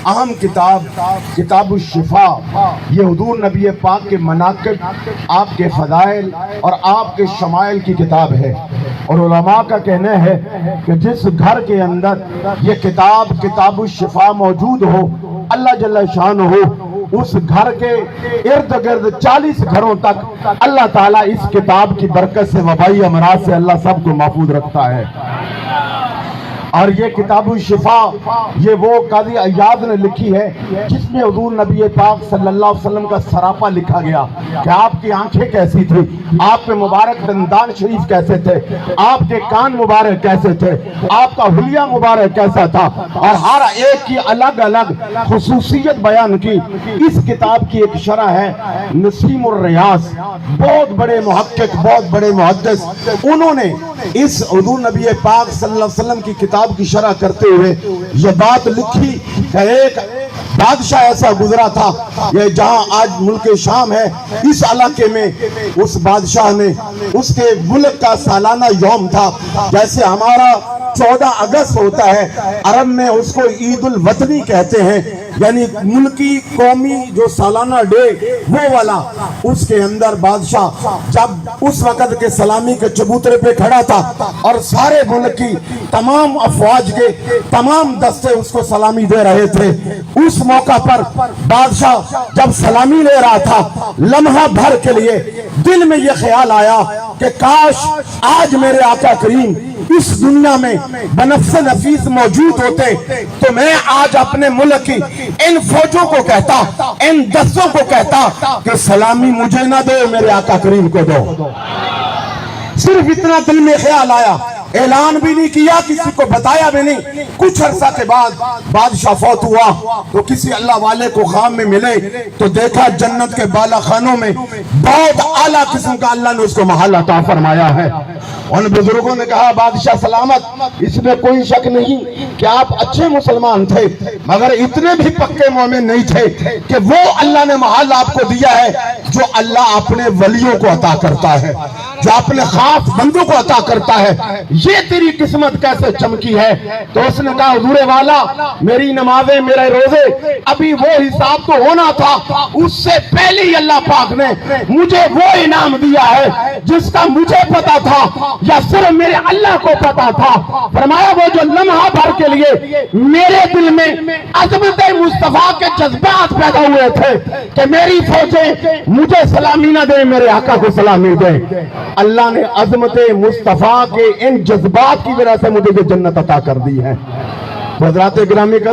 اہم کتاب کتاب الشفا، یہ حضور نبی پاک کے مناقب، آپ کے فضائل اور آپ کے شمائل کی کتاب ہے۔ اور علماء کا کہنا ہے کہ جس گھر کے اندر یہ کتاب کتاب الشفا موجود ہو، اللہ جل شانہ ہو، اس گھر کے ارد گرد 40 گھروں تک اللہ تعالیٰ اس کتاب کی برکت سے وبائی امراض سے اللہ سب کو محفوظ رکھتا ہے۔ اور یہ کتاب الشفا یہ وہ قاضی عیاض نے لکھی ہے جس میں حضور نبی پاک صلی اللہ علیہ وسلم کا سراپا لکھا گیا کہ آپ کی آنکھیں کیسی تھی، آپ کے مبارک دندان شریف کیسے تھے، آپ کے کان مبارک کیسے تھے، آپ کا حلیہ مبارک کیسا تھا، اور ہر ایک کی الگ الگ خصوصیت بیان کی۔ اس کتاب کی ایک شرح ہے نسیم الریاض، بہت بڑے محقق، بہت بڑے محدث، انہوں نے اس حضور نبی پاک صلی اللہ علیہ وسلم کی کتاب کی شرح کرتے ہوئے یہ بات لکھی کہ ایک بادشاہ ایسا گزرا تھا، یہ جہاں آج ملک شام ہے، اس علاقے میں اس بادشاہ نے، اس کے ملک کا سالانہ یوم تھا، جیسے ہمارا 14 اگست ہوتا ہے، عرب میں اس کو عید الوطنی کہتے ہیں، یعنی ملکی قومی جو سالانہ ڈے وہ والا۔ اس کے اندر بادشاہ جب اس وقت کے سلامی کے چبوترے پہ کھڑا تھا اور سارے ملک کی تمام افواج کے تمام دستے اس کو سلامی دے رہے تھے، اس موقع پر بادشاہ جب سلامی لے رہا تھا، لمحہ بھر کے لیے دل میں یہ خیال آیا کہ کاش آج میرے آقا کریم اس دنیا میں بنفس نفیس موجود ہوتے تو میں آج اپنے ملک کی ان فوجوں کو کہتا، ان دستوں کو کہتا کہ سلامی مجھے نہ دو، میرے آقا کریم کو دو۔ صرف اتنا دل میں خیال آیا، اعلان بھی نہیں کیا، کسی کو بتایا بھی نہیں۔ کچھ عرصہ کے بعد بادشاہ فوت ہوا تو کسی اللہ والے کو خواب میں ملے تو دیکھا جنت کے بالا خانوں میں بہت اعلیٰ قسم کا اللہ نے اس کو محل عطا فرمایا ہے۔ ان بزرگوں نے کہا بادشاہ سلامت، اس میں کوئی شک نہیں کہ آپ اچھے مسلمان تھے، مگر اتنے بھی پکے مومن نہیں تھے کہ وہ اللہ نے محل آپ کو دیا ہے جو اللہ اپنے ولیوں کو عطا کرتا ہے، جو اپنے خاص بندوں کو عطا کرتا ہے۔ یہ تیری قسمت کیسے چمکی ہے؟ تو اس نے کہا حضور والا، میری نمازیں، میرے روزے، ابھی وہ حساب تو ہونا تھا، اس سے پہلے ہی اللہ پاک نے مجھے وہ انعام دیا ہے جس کا مجھے پتا تھا یا صرف میرے اللہ کو پتا تھا۔ فرمایا وہ جو لمحہ بھر کے لیے میرے دل میں عظمت مصطفیٰ کے جذبات پیدا ہوئے تھے کہ میری فوجیں مجھے سلامی نہ دیں، میرے آقا کو سلامی دیں، اللہ نے عظمت مصطفیٰ کے ان جذبات کی وجہ سے مجھے یہ جنت عطا کر دی ہے۔ حضرات گرامی کا